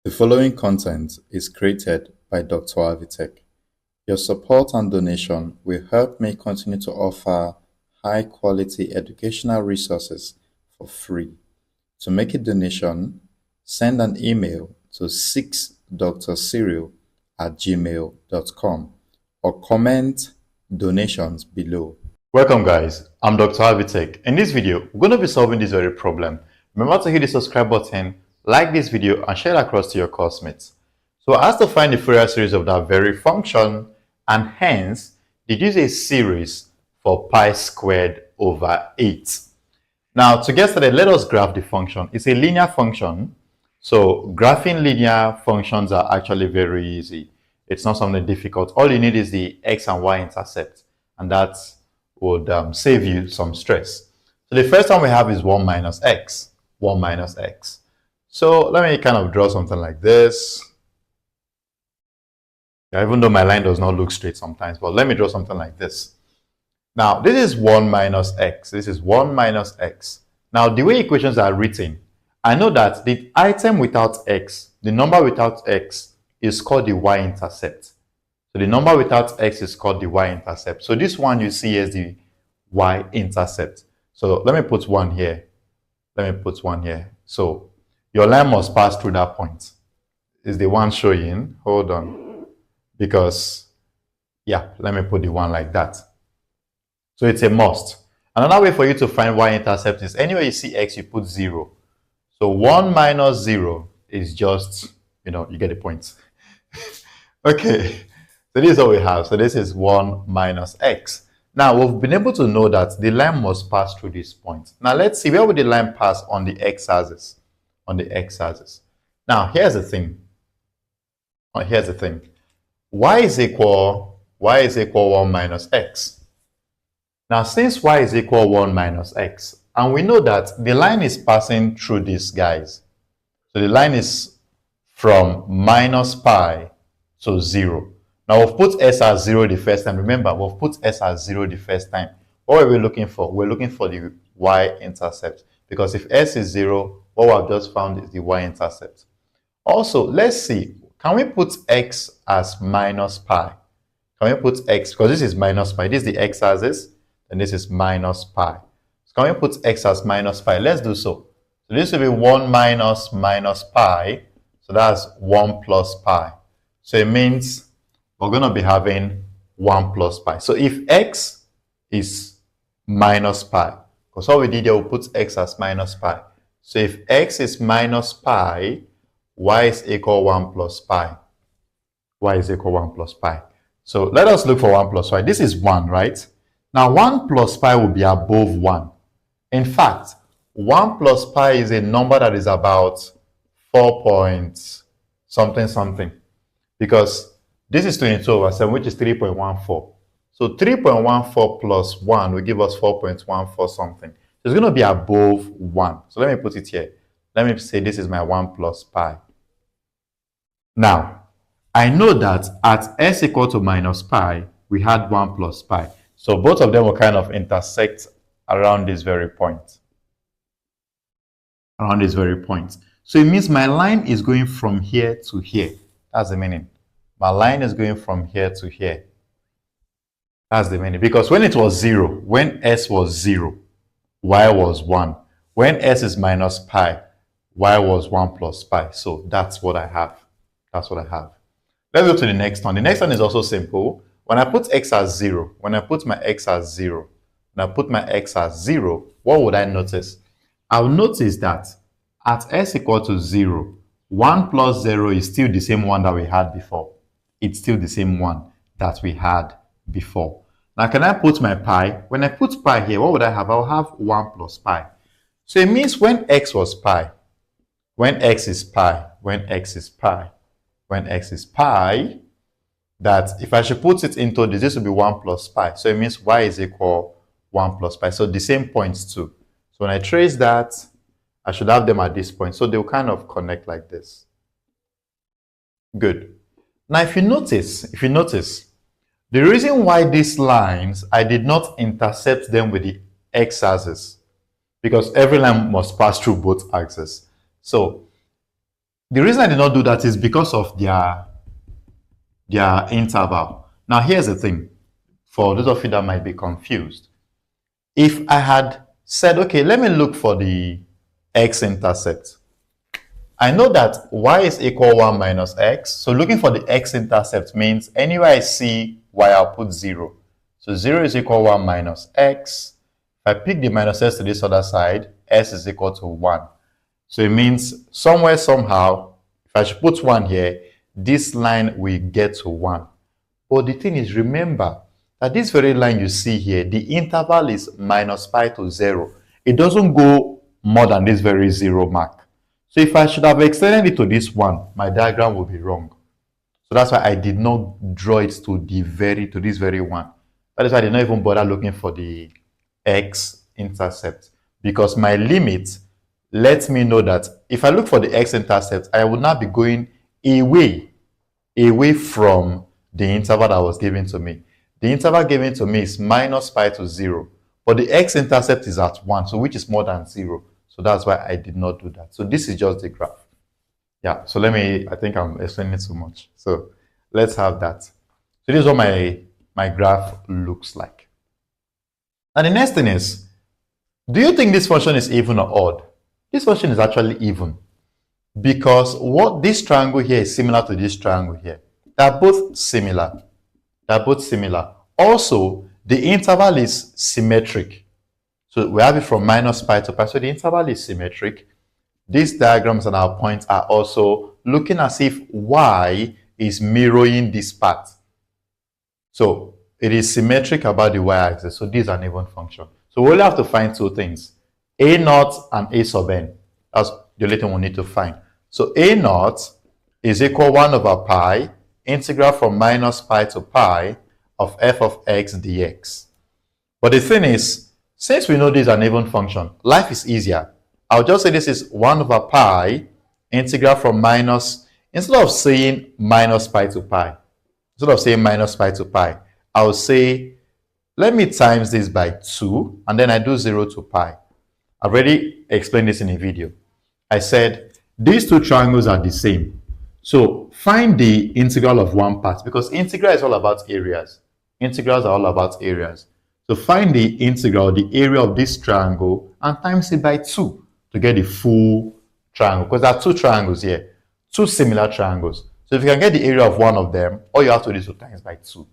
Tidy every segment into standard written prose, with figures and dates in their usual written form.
The following content is created by DrAvitech. Your support and donation will help me continue to offer high-quality educational resources for free. To make a donation, send an email to 6drcyril@gmail.com or comment donations below. Welcome guys, I'm DrAvitech. In this video, we're going to be solving this very problem. Remember to hit the subscribe button, like this video, and share it across to your classmates. So I asked to find the Fourier series of that very function, and hence deduce a series for pi squared over 8. Now to get started, let us graph the function. It's a linear function, so graphing linear functions are actually very easy. It's not something difficult. All you need is the x and y intercept, and that would save you some stress. So the first one we have is 1 minus x. 1 minus x. So let me kind of draw something like this. Yeah, even though my line does not look straight sometimes, but let me draw something like this. Now, this is 1 minus x. This is 1 minus x. Now, the way equations are written, I know that the item without x, the number without x, is called the y-intercept. So the number without x is called the y-intercept. So this one you see as the y-intercept. So let me put 1 here. Let me put 1 here. So your line must pass through that point. Is the one showing? Hold on. Because, yeah, let me put the one like that. So it's a must. Another way for you to find y-intercept is anywhere you see x, you put 0. So 1 minus 0 is just, you get the point. Okay. So this is what we have. So this is 1 minus x. Now, we've been able to know that the line must pass through this point. Now, let's see, where would the line pass on the x-axis? On the x-axis. Now, here's the thing. Here's the thing. Y is equal 1 minus x. Now, since y is equal 1 minus x, and we know that the line is passing through these guys. So the line is from minus pi to 0. Now, we've put s as 0 the first time. Remember, we've put s as 0 the first time. What are we looking for? We're looking for the y-intercept. Because if s is 0, what we've just found is the y-intercept. Also, let's see. Can we put x as minus pi? Can we put x, because this is minus pi. This is the x-axis, and this is minus pi. So can we put x as minus pi? Let's do so. So this will be 1 minus pi. So that's 1 plus pi. So it means we're going to be having 1 plus pi. So if x is minus pi, because what we did here, we put x as minus pi. So if x is minus pi, y is equal 1 plus pi. Y is equal 1 plus pi. So let us look for 1 plus pi. This is 1, right? Now 1 plus pi will be above 1. In fact, 1 plus pi is a number that is about 4 point something. Because this is 22 over 7, which is 3.14. So 3.14 plus 1 will give us 4.14 something. So it's going to be above 1. So let me put it here. Let me say this is my 1 plus pi. Now, I know that at s equal to minus pi, we had 1 plus pi. So both of them will kind of intersect around this very point. Around this very point. So it means my line is going from here to here. That's the meaning. My line is going from here to here. That's the meaning. Because when it was 0, when s was 0, y was 1. When s is minus pi, y was 1 plus pi. So that's what I have. That's what I have. Let's go to the next one. The next one is also simple. When I put x as 0, when I put my x as 0, what would I notice? I'll notice that at s equal to 0, 1 plus 0 is still the same one that we had before. It's still the same one that we had before. Now, can I put my pi? When I put pi here, what would I have? I'll have 1 plus pi. So it means when x was pi, when x is pi, that if I should put it into this will be 1 plus pi. So it means y is equal 1 plus pi. So the same points too. So when I trace that, I should have them at this point. So they'll kind of connect like this. Good. Now, if you notice, the reason why these lines, I did not intercept them with the x-axis, because every line must pass through both axes. So The reason I did not do that is because of their interval. Now, here's the thing, for those of you that might be confused. If I had said, okay, let me look for the x-intercept, I know that y is equal 1 minus x. So looking for the x-intercept means anywhere I see y, I'll put 0. So 0 is equal 1 minus x. If I pick the minus s to this other side, s is equal to 1. So it means somewhere, somehow, if I should put 1 here, this line will get to 1. But the thing is, remember that this very line you see here, the interval is minus pi to 0. It doesn't go more than this very 0 mark. So if I should have extended it to this one, my diagram would be wrong. So that's why I did not draw it to this very one. That is why I did not even bother looking for the x-intercept, because my limit lets me know that if I look for the x-intercept, I would not be going away from the interval that was given to me. The interval given to me is minus pi to 0, but the x-intercept is at 1, so which is more than 0. So that's why I did not do that. So this is just the graph. Yeah, so I think I'm explaining too much. So let's have that. So this is what my graph looks like. And the next thing is, do you think this function is even or odd? This function is actually even, because what this triangle here is similar to this triangle here. They're both similar. Also, the interval is symmetric. So we have it from minus pi to pi. So the interval is symmetric. These diagrams and our points are also looking as if y is mirroring this part. So it is symmetric about the y-axis. So this is an even function. So we only have to find two things, a naught and a sub n. That's the only thing we need to find. So a naught is equal 1 over pi, integral from minus pi to pi of f of x dx. But the thing is, since we know this is an even function, life is easier. I'll just say this is 1 over pi, integral from minus, instead of saying minus pi to pi, I'll say, let me times this by 2, and then I do 0 to pi. I've already explained this in a video. I said, these two triangles are the same. So find the integral of one part, because integral is all about areas. Integrals are all about areas. So find the integral, the area of this triangle, and times it by 2 to get the full triangle. Because there are two triangles here, two similar triangles. So if you can get the area of one of them, all you have to do is to times by 2.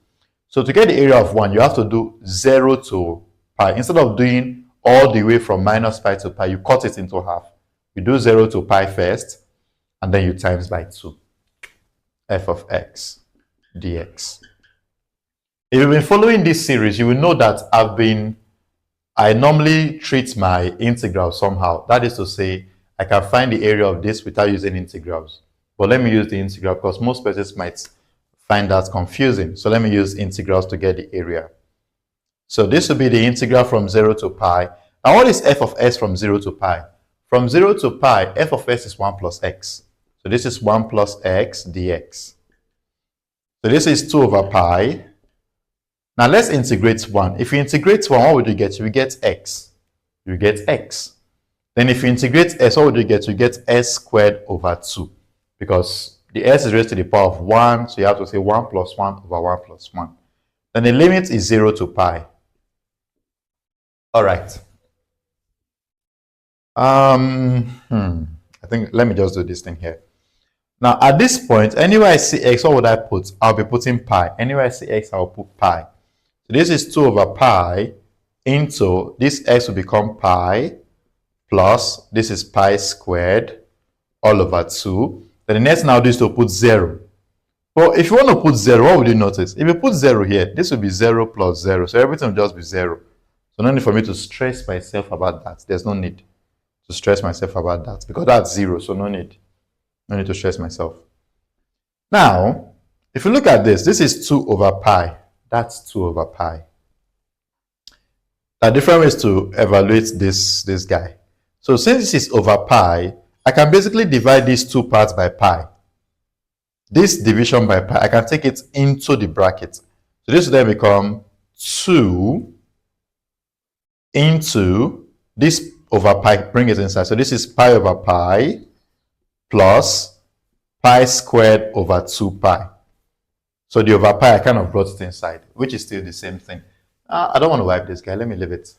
So to get the area of one, you have to do 0 to pi. Instead of doing all the way from minus pi to pi, you cut it into half. You do 0 to pi first, and then you times by 2. F of x dx. If you've been following this series, you will know that I normally treat my integral somehow. That is to say, I can find the area of this without using integrals. But let me use the integral because most persons might find that confusing. So let me use integrals to get the area. So this will be the integral from 0 to pi. Now what is f of s from 0 to pi? From 0 to pi, f of s is 1 plus x. So this is 1 plus x dx. So this is 2 over pi. Now let's integrate 1. If you integrate 1, what would you get? You will get x. You get x. Then if you integrate s, what would you get? You get s squared over 2. Because the s is raised to the power of 1, so you have to say 1 plus 1 over 1 plus 1. Then the limit is 0 to pi. All right. I think, let me just do this thing here. Now, at this point, anywhere I see x, what would I put? I'll be putting pi. Anywhere I see x, I'll put pi. So this is 2 over pi into, this x will become pi plus, this is pi squared all over 2. Then the next now is to put 0. Well, if you want to put 0, what would you notice? If you put 0 here, this will be 0 plus 0. So everything will just be 0. So no need for me to stress myself about that. There's no need to stress myself about that because that's 0. So no need. No need to stress myself. Now, if you look at this, this is 2 over pi. That's 2 over pi. There are different ways to evaluate this guy. So since this is over pi, I can basically divide these two parts by pi. This division by pi, I can take it into the bracket. So this will then become 2 into this over pi, bring it inside. So this is pi over pi plus pi squared over 2 pi. So the over pi, I kind of brought it inside, which is still the same thing. I don't want to wipe this guy. Let me leave it.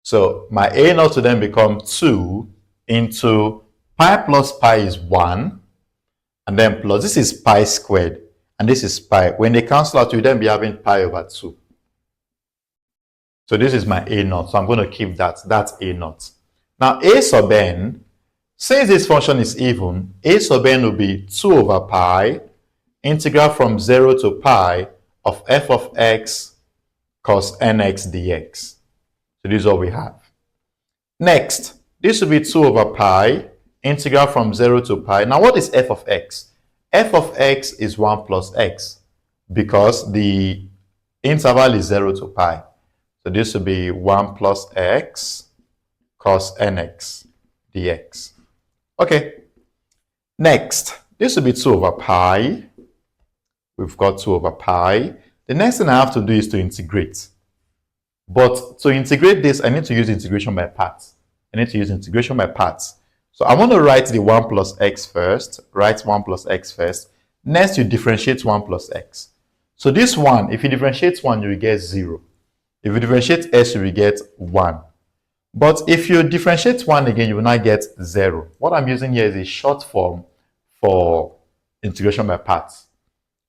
So my a naught to then become 2 into pi plus pi is 1. And then plus, this is pi squared. And this is pi. When they cancel out, you then be having pi over 2. So this is my a naught. So I'm going to keep that. That's a naught. Now a sub n, since this function is even, a sub n will be 2 over pi integral from 0 to pi of f of x cos nx dx. So this is all we have. Next, this will be 2 over pi integral from 0 to pi. Now what is f of x? F of x is 1 plus x because the interval is 0 to pi. So this will be 1 plus x cos nx dx. Okay. Next, this will be 2 over pi. We've got 2 over pi. The next thing I have to do is to integrate. But to integrate this, I need to use integration by parts. So I want to write the 1 plus x first. Write 1 plus x first. Next, you differentiate 1 plus x. So this one, if you differentiate 1, you will get 0. If you differentiate s, you will get 1. But if you differentiate 1 again, you will not get 0. What I'm using here is a short form for integration by parts.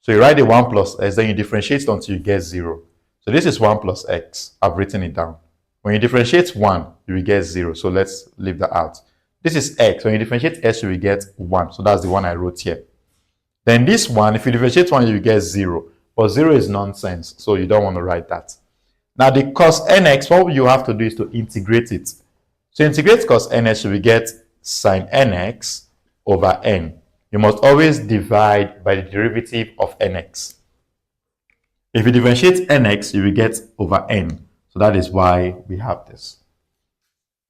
So you write the 1 plus x, then you differentiate it until you get 0. So this is 1 plus x. I've written it down. When you differentiate 1, you will get 0. So let's leave that out. This is x. When you differentiate s, you will get 1. So that's the one I wrote here. Then this one, if you differentiate 1, you will get 0. But 0 is nonsense, so you don't want to write that. Now the cos nx, what you have to do is to integrate it. So integrate cos nx, you will get sin nx over n. You must always divide by the derivative of nx. If you differentiate nx, you will get over n. So that is why we have this.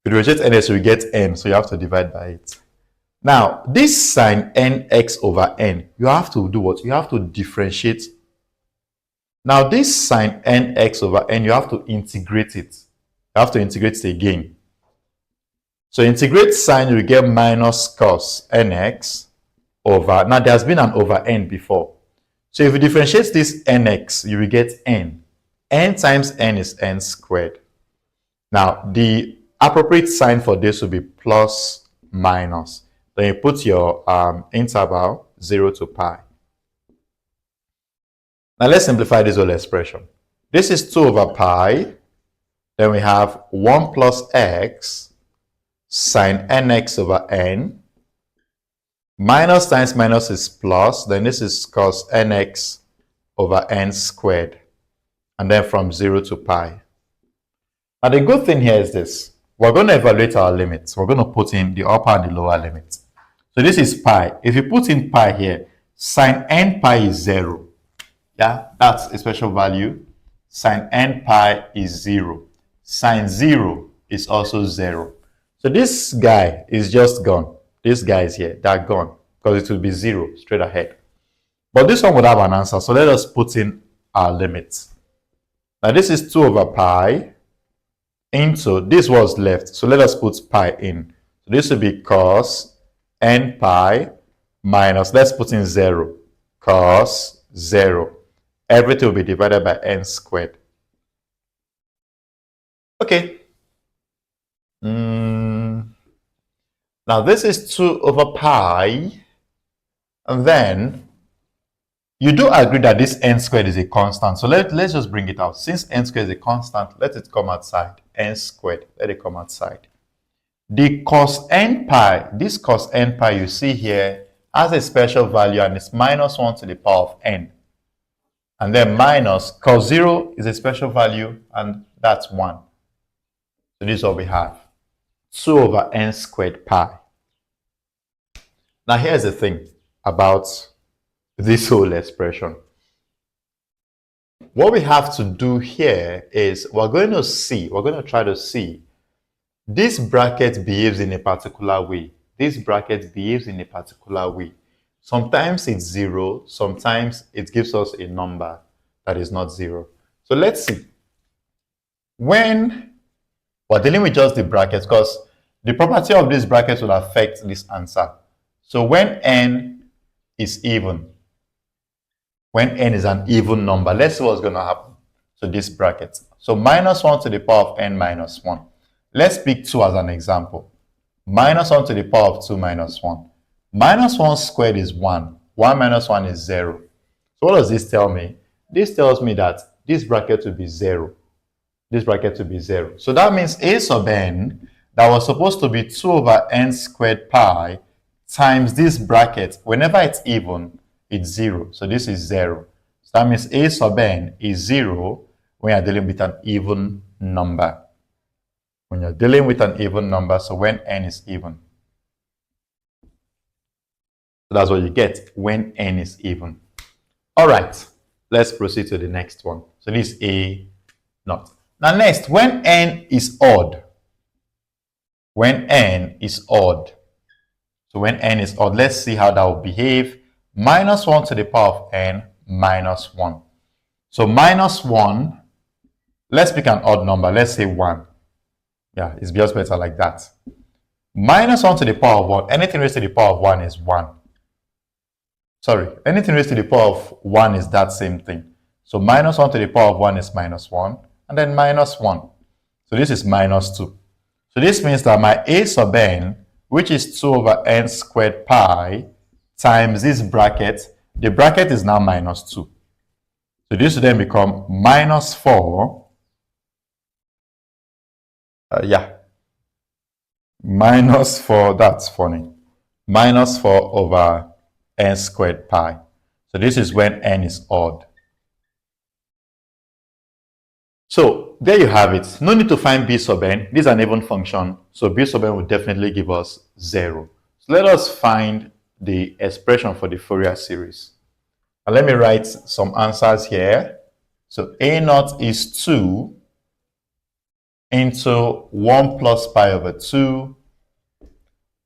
If you differentiate nx, you will get n, so you have to divide by it. Now, this sin nx over n, you have to do what? You have to differentiate. Now, this sin nx over n, you have to integrate it. You have to integrate it again. So integrate sin, you will get minus cos nx over, now there has been an over n before. So if you differentiate this nx, you will get n. N times n is n squared. Now, the appropriate sign for this will be plus minus. Then you put your interval 0 to pi. Now let's simplify this whole expression. This is 2 over pi. Then we have 1 plus x sine nx over n. Minus times minus is plus. Then this is cos nx over n squared. And then from 0 to pi. Now the good thing here is this. We're going to evaluate our limits. We're going to put in the upper and the lower limits. So this is pi. If you put in pi here, sine n pi is 0. Yeah, that's a special value. Sine n pi is 0. Sine 0 is also 0. So this guy is just gone. This guy is here. That's gone. Because it will be 0 straight ahead. But this one would have an answer. So let us put in our limits. Now this is 2 over pi into, this was left. So let us put pi in. So this will be cos n pi minus, let's put in 0. Cos 0. Everything will be divided by n squared. Okay. Now this is 2 over pi. And then you do agree that this n squared is a constant. So let's just bring it out. Since n squared is a constant, let it come outside. N squared, let it come outside. The cos n pi, this cos n pi you see here has a special value and it's minus 1 to the power of n. And then minus cos 0 is a special value and that's 1. So this is what we have. 2 over n squared pi. Now here's the thing about this whole expression. What we have to do here is we're going to try to see this bracket behaves in a particular way. This bracket behaves in a particular way. Sometimes it's 0, sometimes it gives us a number that is not 0. So let's see. When we're dealing with just the brackets, because the property of these brackets will affect this answer. So when n is even, when n is an even number, let's see what's going to happen to this bracket. So minus 1 to the power of n minus 1. Let's pick 2 as an example. Minus 1 to the power of 2 minus 1. Minus 1 squared is 1. 1 minus 1 is 0. So what does this tell me? This tells me that this bracket will be 0. This bracket will be 0. So that means a sub n that was supposed to be 2 over n squared pi times this bracket, whenever it's even, it's 0. So this is 0. So that means a sub n is 0 when you're dealing with an even number. When you're dealing with an even number, so when n is even. So that's what you get when n is even. All right, let's proceed to the next one. So this is a naught. Now next, when n is odd. When n is odd. So when n is odd, let's see how that will behave. Minus 1 to the power of n minus 1. So minus 1, let's pick an odd number. Let's say 1. Yeah, it's just better like that. Minus 1 to the power of 1. Anything raised to the power of 1 is 1. Sorry, anything raised to the power of 1 is that same thing. So minus 1 to the power of 1 is minus 1. And then minus 1. So this is minus 2. So this means that my a sub n, which is 2 over n squared pi, times this bracket, the bracket is now minus 2. So this will then become minus 4. Minus 4, that's funny. Minus 4 over n squared pi. So this is when n is odd. So there you have it. No need to find b sub n. This is an even function. So b sub n will definitely give us 0. So let us find the expression for the Fourier series. And let me write some answers here. So a naught is 2 into 1 plus pi over 2.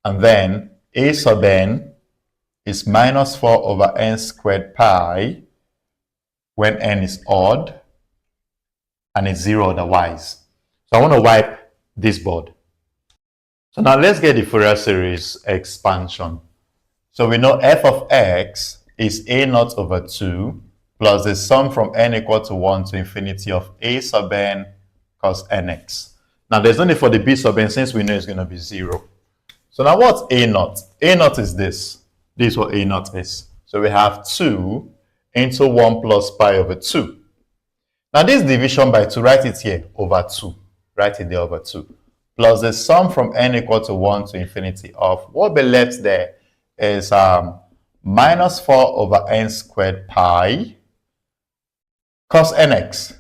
And then a sub n is minus 4 over n squared pi when n is odd. And it's 0 otherwise. So I want to wipe this board. So now let's get the Fourier series expansion. So we know f of x is a naught over 2 plus the sum from n equal to 1 to infinity of a sub n cos nx. Now there's no need for the b sub n since we know it's going to be 0. So now what's a naught? A naught is this. This is what a naught is. So we have 2 into 1 plus pi over 2. Now this division by 2, write it here, over 2. Write it there, over 2. Plus the sum from n equal to 1 to infinity of, what will be left there is minus 4 over n squared pi cos nx.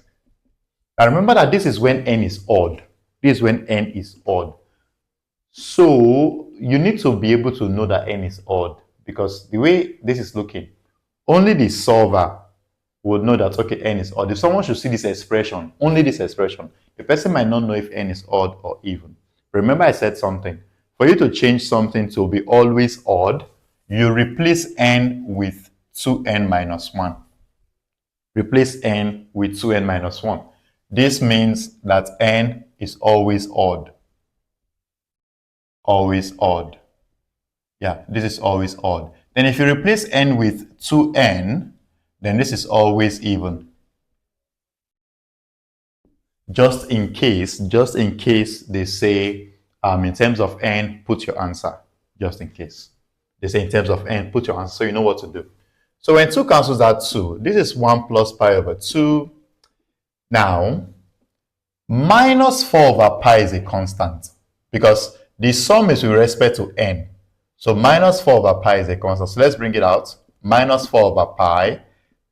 Now remember that this is when n is odd. This is when n is odd. So you need to be able to know that n is odd, because the way this is looking, only the solver would know that, okay, n is odd. If someone should see this expression, only this expression, the person might not know if n is odd or even. Remember I said something. For you to change something to be always odd, you replace n with 2n minus 1. Replace n with 2n minus 1. This means that n is always odd. Always odd. Yeah, this is always odd. Then if you replace n with 2n, then this is always even. Just in case they say, in terms of n, put your answer. Just in case. They say in terms of n, put your answer, so you know what to do. So when 2 cancels out 2, this is 1 plus pi over 2. Now, minus 4 over pi is a constant, because the sum is with respect to n. So minus 4 over pi is a constant. So let's bring it out. Minus 4 over pi.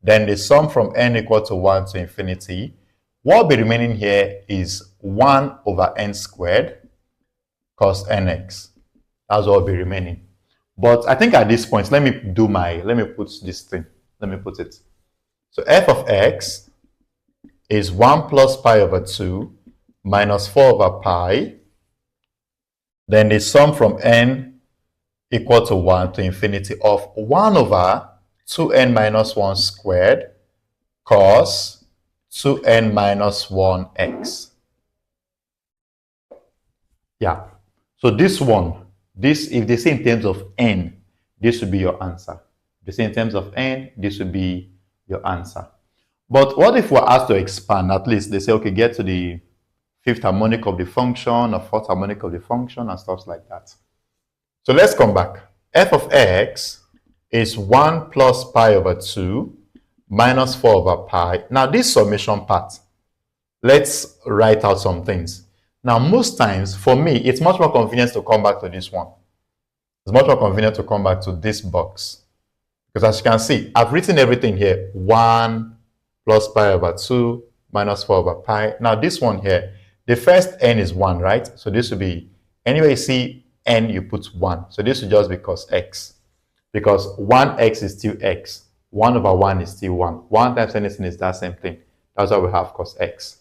Then the sum from n equal to 1 to infinity. What will be remaining here is 1 over n squared cos nx. That's what will be remaining. But I think at this point, let me put this thing. Let me put it. So f of x is 1 plus pi over 2 minus 4 over pi. Then the sum from n equal to 1 to infinity of 1 over 2n minus 1 squared cos 2n minus 1x. Yeah. So this one, if they say in terms of n, this would be your answer. If you say in terms of n, this would be your answer. But what if we're asked to expand? At least they say, okay, get to the fifth harmonic of the function or fourth harmonic of the function and stuff like that. So let's come back. F of x is 1 plus pi over 2 minus 4 over pi. Now this summation part, let's write out some things. Now most times, for me, it's much more convenient to come back to this one. It's much more convenient to come back to this box. Because as you can see, I've written everything here. 1 plus pi over 2 minus 4 over pi. Now this one here, the first n is 1, right? So this will be, anyway you see n, you put 1. So this will just be cos x. Because 1x is still x. 1 over 1 is still 1. 1 times anything is that same thing. That's why we have cos x.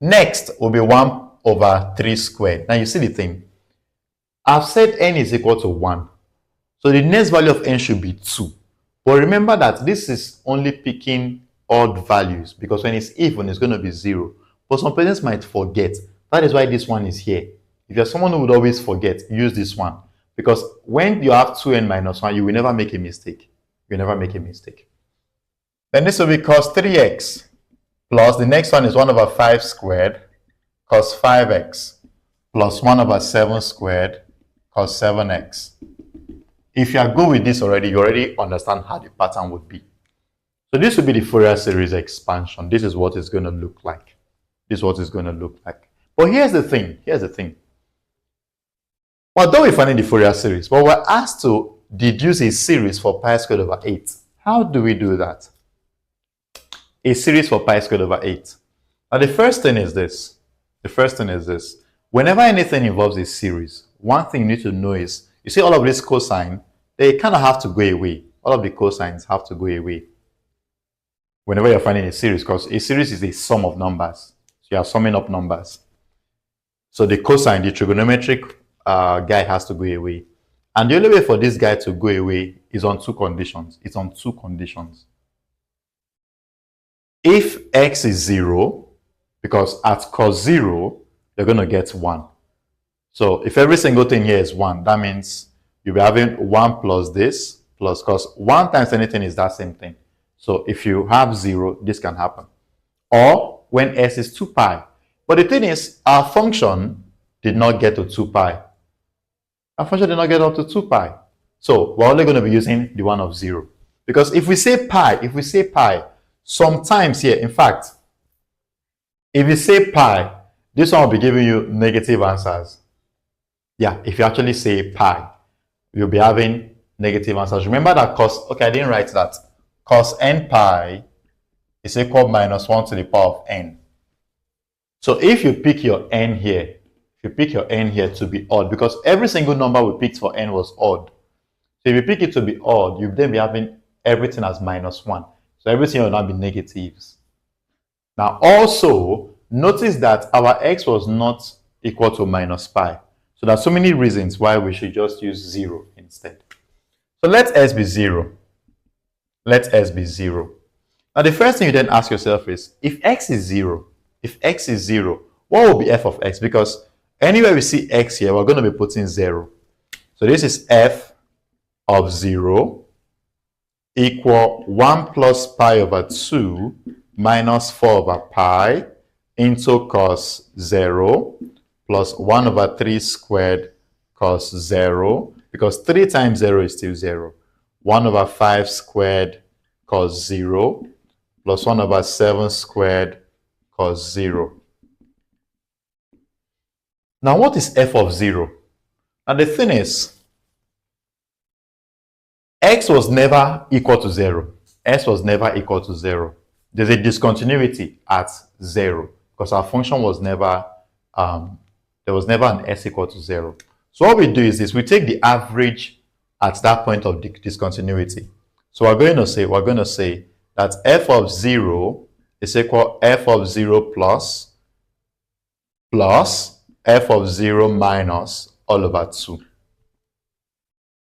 Next will be 1 over 3 squared. Now you see the thing. I've said n is equal to 1. So the next value of n should be 2. But remember that this is only picking odd values, because when it's even, it's going to be 0. But some persons might forget. That is why this one is here. If you're someone who would always forget, use this one. Because when you have 2n minus 1, you will never make a mistake. You will never make a mistake. Then this will be cos 3x plus the next one is 1 over 5 squared cos 5x plus 1 over 7 squared cos 7x. If you are good with this already, you already understand how the pattern would be. So this will be the Fourier series expansion. This is what it's going to look like. This is what it's going to look like. But here's the thing. Here's the thing. Although we're finding the Fourier series, but we're asked to deduce a series for pi squared over 8. How do we do that? A series for pi squared over 8. Now the first thing is this. The first thing is this. Whenever anything involves a series, one thing you need to know is, you see all of this cosine, they kind of have to go away. All of the cosines have to go away whenever you're finding a series, because a series is a sum of numbers. So you are summing up numbers. So the cosine, the trigonometric guy has to go away. And the only way for this guy to go away is on two conditions. It's on two conditions. If x is 0, because at cos 0, you're going to get 1. So if every single thing here is 1, that means you'll be having 1 plus this, plus cos 1 times anything is that same thing. So if you have 0, this can happen. Or when s is 2 pi. But the thing is, our function did not get to 2 pi. Our function did not get up to 2 pi. So we're only going to be using the one of 0. Because if we say pi, sometimes here, in fact, if you say pi, this one will be giving you negative answers. Yeah, if you actually say pi, you'll be having negative answers. Remember that cos, okay, I didn't write that. Cos n pi is equal minus 1 to the power of n. So if you pick your n here, to be odd, because every single number we picked for n was odd. So if you pick it to be odd, you'll then be having everything as minus 1. So everything will now be negatives. Now also, notice that our x was not equal to minus pi. So there's so many reasons why we should just use 0 instead. So let s be 0. Let s be 0. Now the first thing you then ask yourself is, if x is 0, what will be f of x? Because anywhere we see x here, we're going to be putting 0. So this is f of 0 equal 1 plus pi over 2 minus 4 over pi into cos 0 plus 1 over 3 squared cos 0, because 3 times 0 is still 0. 1 over 5 squared cos 0 plus 1 over 7 squared cos 0. Now what is f of 0? Now the thing is, x was never equal to 0. S was never equal to 0. There's a discontinuity at 0 because our function was never, there was never an s equal to 0. So what we do is this, we take the average at that point of discontinuity. So we're going to say that f of 0 is equal f of 0 plus f of 0 minus all over 2.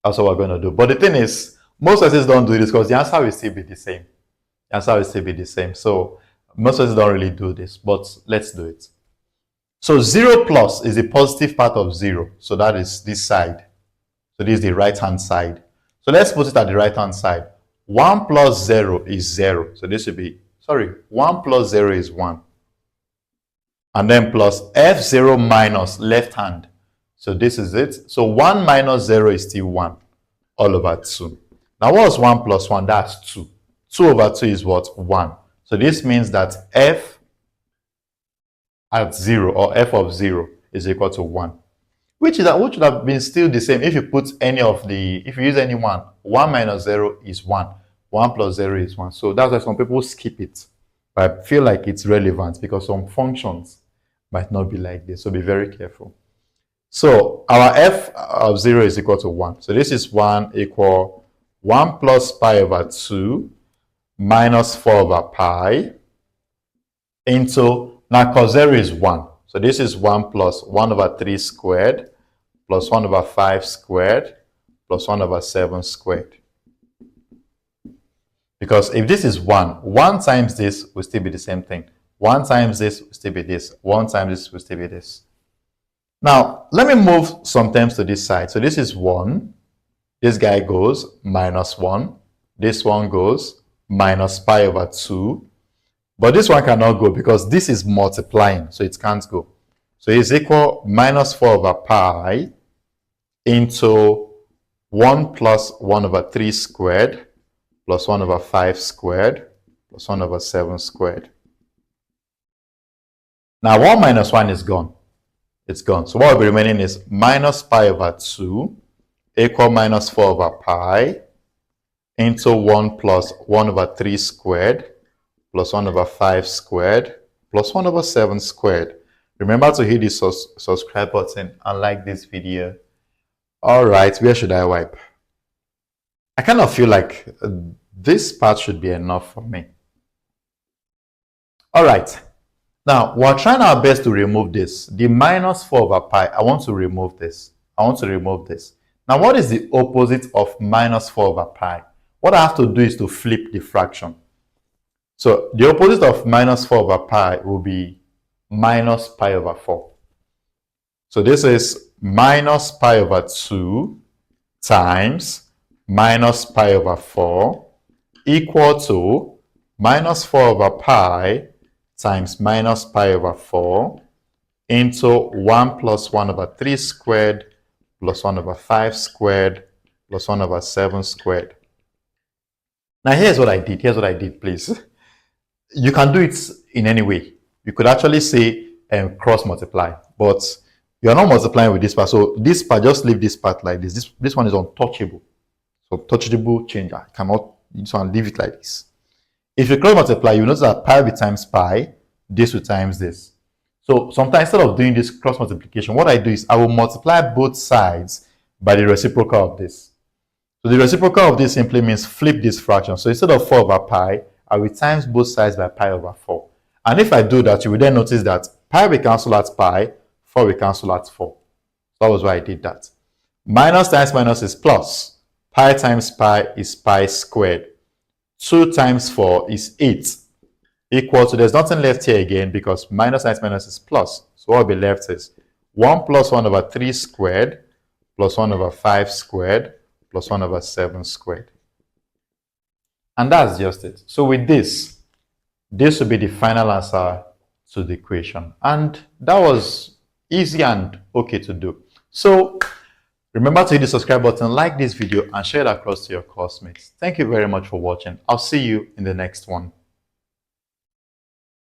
That's what we're going to do. But the thing is, most persons don't do this because the answer will still be the same. The answer will still be the same. So most persons don't really do this, but let's do it. So 0 plus is the positive part of 0. So that is this side. So this is the right-hand side. So let's put it at the right-hand side. 1 plus 0 is 0. So this will be, 1 plus 0 is 1. And then plus f0 minus left hand. So this is it. So 1 minus 0 is still 1 all over 2. Now what's 1 plus 1? That's 2. 2 over 2 is what? 1. So this means that f at 0 or f of 0 is equal to 1. Which would have been still the same if you put any of the, if you use any one. 1 minus 0 is 1. 1 plus 0 is 1. So that's why some people skip it. But I feel like it's relevant because some functions might not be like this. So be very careful. So our f of 0 is equal to 1. So this is 1 equal 1 plus pi over 2 minus 4 over pi into, now cos 0 is 1. So this is 1 plus 1 over 3 squared plus 1 over 5 squared plus 1 over 7 squared. Because if this is 1, 1 times this will still be the same thing. 1 times this will still be this. 1 times this will still be this. Now, let me move some terms to this side. So this is 1. This guy goes minus 1. This one goes minus pi over 2. But this one cannot go because this is multiplying, so it can't go. So it's equal minus 4 over pi into 1 plus 1 over 3 squared plus 1 over 5 squared plus 1 over 7 squared. Now 1 minus 1 is gone. It's gone. So what will be remaining is minus pi over 2 equal minus 4 over pi into 1 plus 1 over 3 squared plus 1 over 5 squared plus 1 over 7 squared. Remember to hit the subscribe button and like this video. All right, where should I wipe? I kind of feel like this part should be enough for me. All right. Now, we're trying our best to remove this. The minus 4 over pi, I want to remove this. I want to remove this. Now, what is the opposite of minus 4 over pi? What I have to do is to flip the fraction. So, the opposite of minus 4 over pi will be minus pi over 4. So, this is minus pi over 2 times minus pi over 4 equal to minus 4 over pi times minus pi over 4 into 1 plus 1 over 3 squared plus 1 over 5 squared plus 1 over 7 squared. Now here's what I did. Here's what I did, please. You can do it in any way. You could actually say cross multiply, but you're not multiplying with this part. So this part, just leave this part like this. This one is untouchable. So touchable change. I cannot, you just want to leave it like this. If you cross multiply, you notice that pi will be times pi, this will times this. So sometimes instead of doing this cross multiplication, what I do is I will multiply both sides by the reciprocal of this. So the reciprocal of this simply means flip this fraction. So instead of 4 over pi, I will times both sides by pi over 4. And if I do that, you will then notice that pi will cancel at pi, 4 will cancel at 4. So that was why I did that. Minus times minus is plus. Pi times pi is pi squared. 2 times 4 is 8. Equal to, there's nothing left here again because minus times minus is plus. So what will be left is 1 plus 1 over 3 squared plus 1 over 5 squared plus 1 over 7 squared. And that's just it. So with this will be the final answer to the equation. And that was easy and okay to do. So remember to hit the subscribe button, like this video, and share it across to your classmates. Thank you very much for watching. I'll see you in the next one.